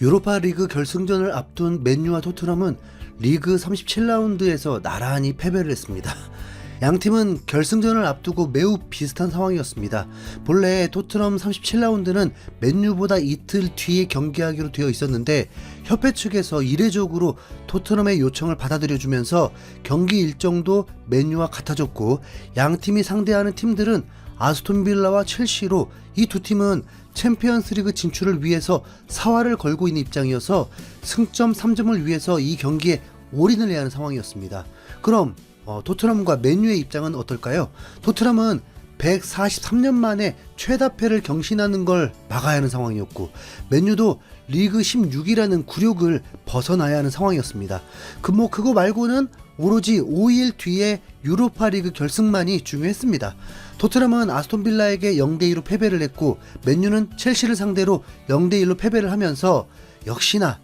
유로파 리그 결승전을 앞둔 맨유와 토트넘은 리그 37라운드에서 나란히 패배를 했습니다. 양팀은 결승전을 앞두고 매우 비슷한 상황이었습니다. 본래 토트넘 37라운드는 맨유보다 이틀 뒤에 경기하기로 되어 있었는데 협회 측에서 이례적으로 토트넘의 요청을 받아들여주면서 경기 일정도 맨유와 같아졌고, 양팀이 상대하는 팀들은 아스톤빌라와 첼시로 이 두 팀은 챔피언스리그 진출을 위해서 사활을 걸고 있는 입장이어서 승점 3점을 위해서 이 경기에 올인을 해야 하는 상황이었습니다. 그럼 토트넘과 맨유의 입장은 어떨까요? 토트넘은 143년 만에 최다패를 경신하는 걸 막아야 하는 상황이었고, 맨유도 리그 16이라는 굴욕을 벗어나야 하는 상황이었습니다. 그거 말고는 오로지 5일 뒤에 유로파 리그 결승만이 중요했습니다. 토트넘은 아스톤빌라에게 0대2로 패배를 했고, 맨유는 첼시를 상대로 0대1로 패배를 하면서 역시나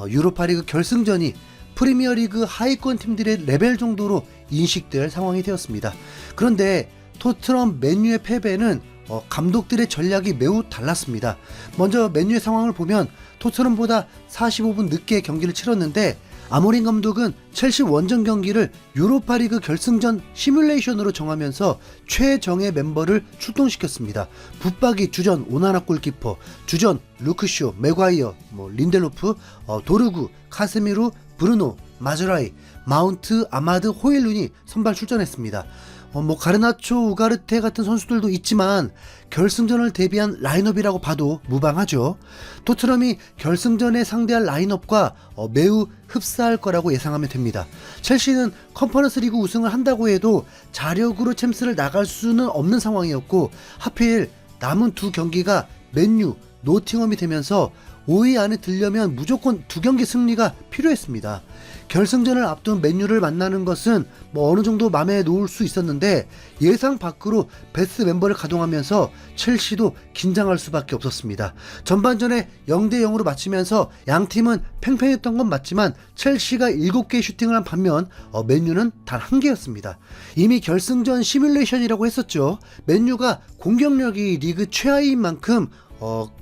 유로파 리그 결승전이 프리미어리그 하위권 팀들의 레벨 정도로 인식될 상황이 되었습니다. 그런데 토트넘 맨유의 패배는 감독들의 전략이 매우 달랐습니다. 먼저 맨유의 상황을 보면 토트넘보다 45분 늦게 경기를 치렀는데, 아모린 감독은 첼시 원정 경기를 유로파리그 결승전 시뮬레이션으로 정하면서 최정예 멤버를 출동시켰습니다. 붙박이 주전 오나나 골키퍼, 주전 루크쇼, 맥과이어, 린델로프, 도르구, 카세미루, 브루노, 마즈라이, 마운트, 아마드, 호일룬이 선발 출전했습니다. 가르나초, 우가르테 같은 선수들도 있지만 결승전을 대비한 라인업이라고 봐도 무방하죠. 토트넘이 결승전에 상대할 라인업과 매우 흡사할 거라고 예상하면 됩니다. 첼시는 컨퍼런스 리그 우승을 한다고 해도 자력으로 챔스를 나갈 수는 없는 상황이었고, 하필 남은 두 경기가 맨유, 노팅엄이 되면서 5위 안에 들려면 무조건 2경기 승리가 필요했습니다. 결승전을 앞둔 맨유를 만나는 것은 어느 정도 맘에 놓을 수 있었는데, 예상 밖으로 베스트 멤버를 가동하면서 첼시도 긴장할 수밖에 없었습니다. 전반전에 0대0으로 마치면서 양팀은 팽팽했던 건 맞지만 첼시가 7개의 슈팅을 한 반면 맨유는 단 1개였습니다. 이미 결승전 시뮬레이션이라고 했었죠. 맨유가 공격력이 리그 최하위인 만큼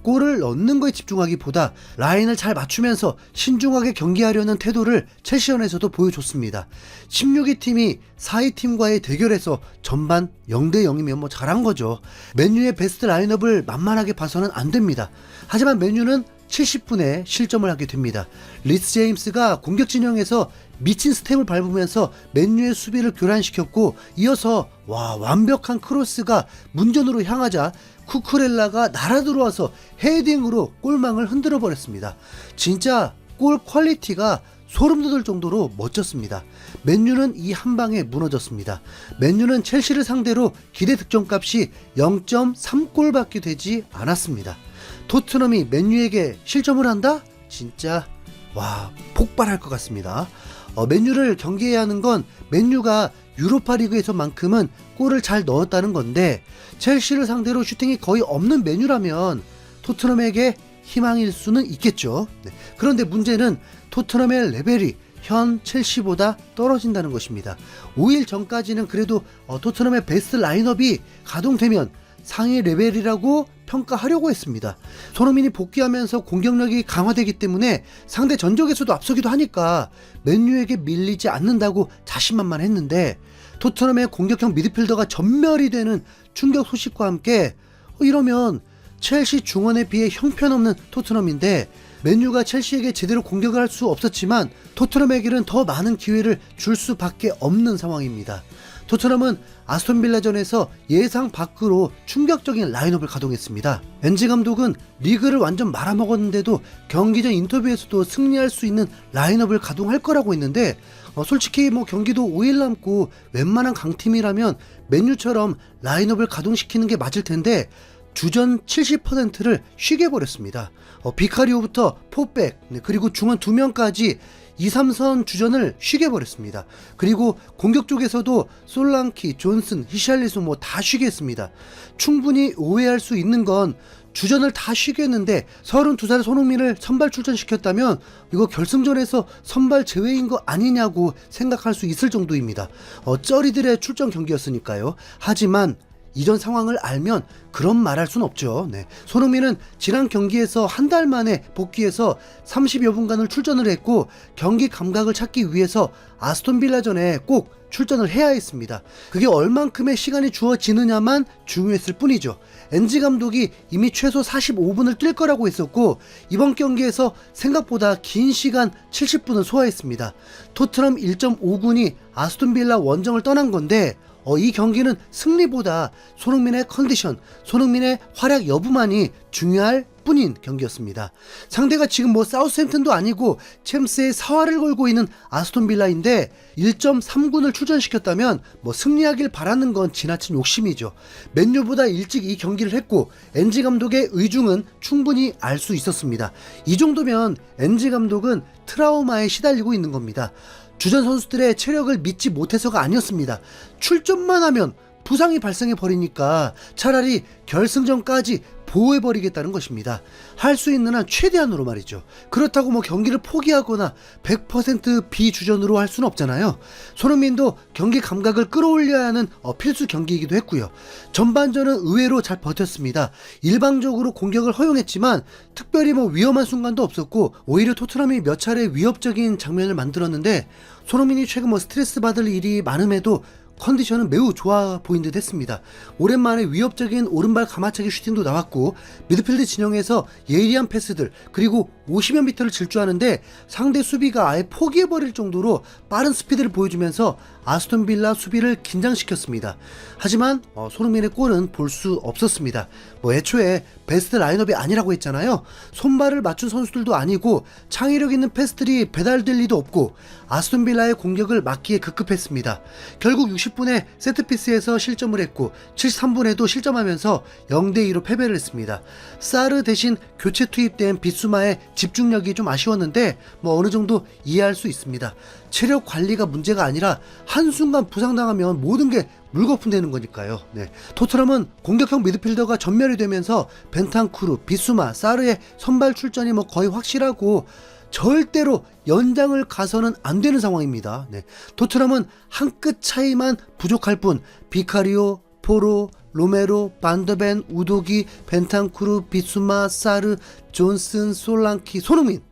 골을 넣는 거에 집중하기보다 라인을 잘 맞추면서 신중하게 경기하려는 태도를 첼시전에서도 보여줬습니다. 16위 팀이 4위 팀과의 대결에서 전반 0대0이면 잘한 거죠. 맨유의 베스트 라인업을 만만하게 봐서는 안 됩니다. 하지만 맨유는 70분에 실점을 하게 됩니다. 리스 제임스가 공격 진영에서 미친 스텝을 밟으면서 맨유의 수비를 교란시켰고, 이어서 완벽한 크로스가 문전으로 향하자 쿠쿠렐라가 날아 들어와서 헤딩으로 골망을 흔들어 버렸습니다. 진짜 골 퀄리티가 소름 돋을 정도로 멋졌습니다. 맨유는 이 한 방에 무너졌습니다. 맨유는 첼시를 상대로 기대 득점값이 0.3골밖에 되지 않았습니다. 토트넘이 맨유에게 실점을 한다? 진짜 폭발할 것 같습니다. 맨유를 경계해야 하는 건 맨유가 유로파 리그에서만큼은 골을 잘 넣었다는 건데, 첼시를 상대로 슈팅이 거의 없는 맨유라면 토트넘에게 희망일 수는 있겠죠. 그런데 문제는 토트넘의 레벨이 현 첼시보다 떨어진다는 것입니다. 5일 전까지는 그래도 토트넘의 베스트 라인업이 가동되면 상위 레벨이라고 평가하려고 했습니다. 손흥민이 복귀하면서 공격력이 강화되기 때문에 상대 전적에서도 앞서기도 하니까 맨유에게 밀리지 않는다고 자신만만했는데, 토트넘의 공격형 미드필더가 전멸이 되는 충격 소식과 함께 이러면 첼시 중원에 비해 형편없는 토트넘인데, 맨유가 첼시에게 제대로 공격을 할 수 없었지만 토트넘에게는 더 많은 기회를 줄 수밖에 없는 상황입니다. 토트넘은 아스톤빌라전에서 예상 밖으로 충격적인 라인업을 가동했습니다. 엔지 감독은 리그를 완전 말아먹었는데도 경기 전 인터뷰에서도 승리할 수 있는 라인업을 가동할 거라고 했는데, 솔직히 경기도 5일 남고 웬만한 강팀이라면 맨유처럼 라인업을 가동시키는 게 맞을 텐데 주전 70%를 쉬게 버렸습니다. 비카리오부터 포백, 그리고 중원 2명까지 2, 3선 주전을 쉬게 버렸습니다. 그리고 공격 쪽에서도 솔랑키, 존슨, 히샬리송 다 쉬게 했습니다. 충분히 오해할 수 있는 건 주전을 다 쉬게 했는데 32살 손흥민을 선발 출전시켰다면 이거 결승전에서 선발 제외인 거 아니냐고 생각할 수 있을 정도입니다. 쩌리들의 출전 경기였으니까요. 하지만 이전 상황을 알면 그런 말할 순 없죠. 네. 손흥민은 지난 경기에서 한 달 만에 복귀해서 30여 분간을 출전을 했고 경기 감각을 찾기 위해서 아스톤 빌라전에 꼭 출전을 해야 했습니다. 그게 얼만큼의 시간이 주어지느냐만 중요했을 뿐이죠. 엔지 감독이 이미 최소 45분을 뛸 거라고 했었고 이번 경기에서 생각보다 긴 시간 70분을 소화했습니다. 토트넘 1.5군이 아스톤 빌라 원정을 떠난 건데 이 경기는 승리보다 손흥민의 컨디션, 손흥민의 활약 여부만이 중요할 뿐인 경기였습니다. 상대가 지금 사우스햄튼도 아니고 챔스의 사활을 걸고 있는 아스톤 빌라인데 1.3군을 출전시켰다면 승리하길 바라는 건 지나친 욕심이죠. 맨유보다 일찍 이 경기를 했고 엔지 감독의 의중은 충분히 알 수 있었습니다. 이 정도면 엔지 감독은 트라우마에 시달리고 있는 겁니다. 주전 선수들의 체력을 믿지 못해서가 아니었습니다. 출전만 하면 부상이 발생해 버리니까 차라리 결승전까지 보호해버리겠다는 것입니다. 할 수 있는 한 최대한으로 말이죠. 그렇다고 경기를 포기하거나 100% 비주전으로 할 수는 없잖아요. 손흥민도 경기 감각을 끌어올려야 하는 필수 경기이기도 했고요. 전반전은 의외로 잘 버텼습니다. 일방적으로 공격을 허용했지만 특별히 위험한 순간도 없었고 오히려 토트넘이 몇 차례 위협적인 장면을 만들었는데 손흥민이 최근 스트레스 받을 일이 많음에도 컨디션은 매우 좋아 보인 듯 했습니다. 오랜만에 위협적인 오른발 가마차기 슈팅도 나왔고 미드필드 진영에서 예리한 패스들 그리고 50여 미터를 질주하는데 상대 수비가 아예 포기해버릴 정도로 빠른 스피드를 보여주면서 아스톤 빌라 수비를 긴장시켰습니다. 하지만 손흥민의 골은 볼 수 없었습니다. 애초에 베스트 라인업이 아니라고 했잖아요. 손발을 맞춘 선수들도 아니고 창의력 있는 패스들이 배달될 리도 없고 아스톤 빌라의 공격을 막기에 급급했습니다. 결국 60분에 세트피스에서 실점을 했고 73분에도 실점하면서 0대2로 패배를 했습니다. 사르 대신 교체 투입된 비수마의 집중력이 좀 아쉬웠는데 어느 정도 이해할 수 있습니다. 체력 관리가 문제가 아니라 한순간 부상당하면 모든 게 물거품 되는 거니까요. 네. 토트넘은 공격형 미드필더가 전멸이 되면서 벤탄쿠르, 비수마, 사르의 선발 출전이 거의 확실하고 절대로 연장을 가서는 안 되는 상황입니다. 네. 토트넘은 한 끗 차이만 부족할 뿐 비카리오, 포로, 로메로, 반더벤, 우도기, 벤탄쿠르, 비수마, 사르, 존슨, 솔랑키, 손흥민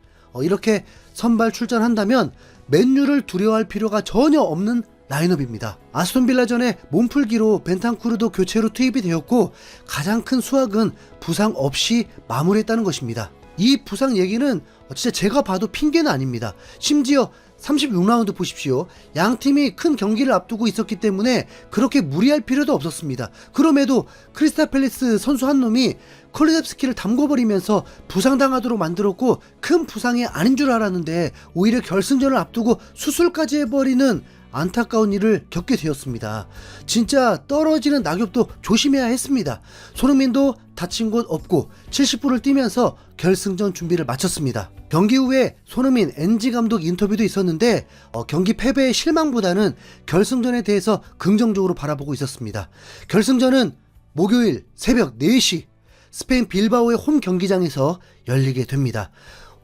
이렇게 선발 출전한다면 맨유를 두려워할 필요가 전혀 없는 라인업입니다. 아스톤 빌라전에 몸풀기로 벤탄쿠르도 교체로 투입이 되었고 가장 큰 수확은 부상 없이 마무리했다는 것입니다. 이 부상 얘기는 진짜 제가 봐도 핑계는 아닙니다. 심지어 36라운드 보십시오. 양 팀이 큰 경기를 앞두고 있었기 때문에 그렇게 무리할 필요도 없었습니다. 그럼에도 크리스탈 팰리스 선수 한 놈이 콜레셉스키를 담궈버리면서 부상당하도록 만들었고 큰 부상이 아닌 줄 알았는데 오히려 결승전을 앞두고 수술까지 해버리는 안타까운 일을 겪게 되었습니다. 진짜 떨어지는 낙엽도 조심해야 했습니다. 손흥민도 다친 곳 없고 70분을 뛰면서 결승전 준비를 마쳤습니다. 경기 후에 손흥민 엔지 감독 인터뷰도 있었는데 경기 패배의 실망보다는 결승전에 대해서 긍정적으로 바라보고 있었습니다. 결승전은 목요일 새벽 4시 스페인 빌바오의 홈 경기장에서 열리게 됩니다.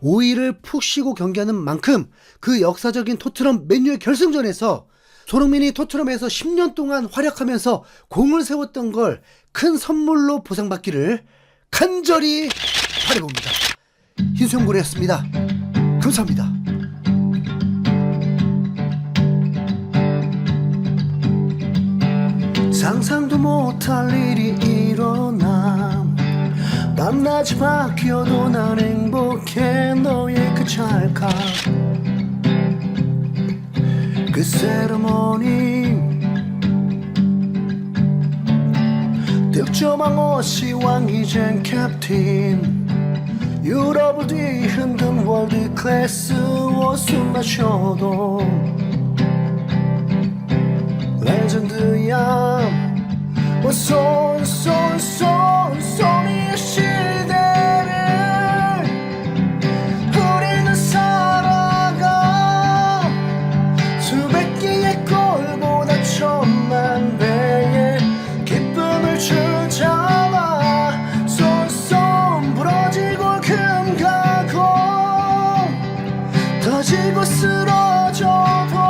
5일을 푹 쉬고 경기하는 만큼 그 역사적인 토트넘 맨유의 결승전에서 손흥민이 토트넘에서 10년 동안 활약하면서 공을 세웠던 걸 큰 선물로 보상받기를 간절히 바라봅니다. 흰수염고래였습니다. 감사합니다. 상상도 못할 일이 일어나 밤낮이 바뀌어도 난 행복해. 너의 그 찰칵 그 세레모니 득점왕 오시왕 이젠 캡틴 유럽을 뒤흔든 월드 클래스 옷숨 마셔도 레전드야 소니의 시대를 우리는 살아가 수백 개의 골보다 천만 배의 기쁨을 주잖아. 쏜 부러지고 금가고 터지고 쓰러져도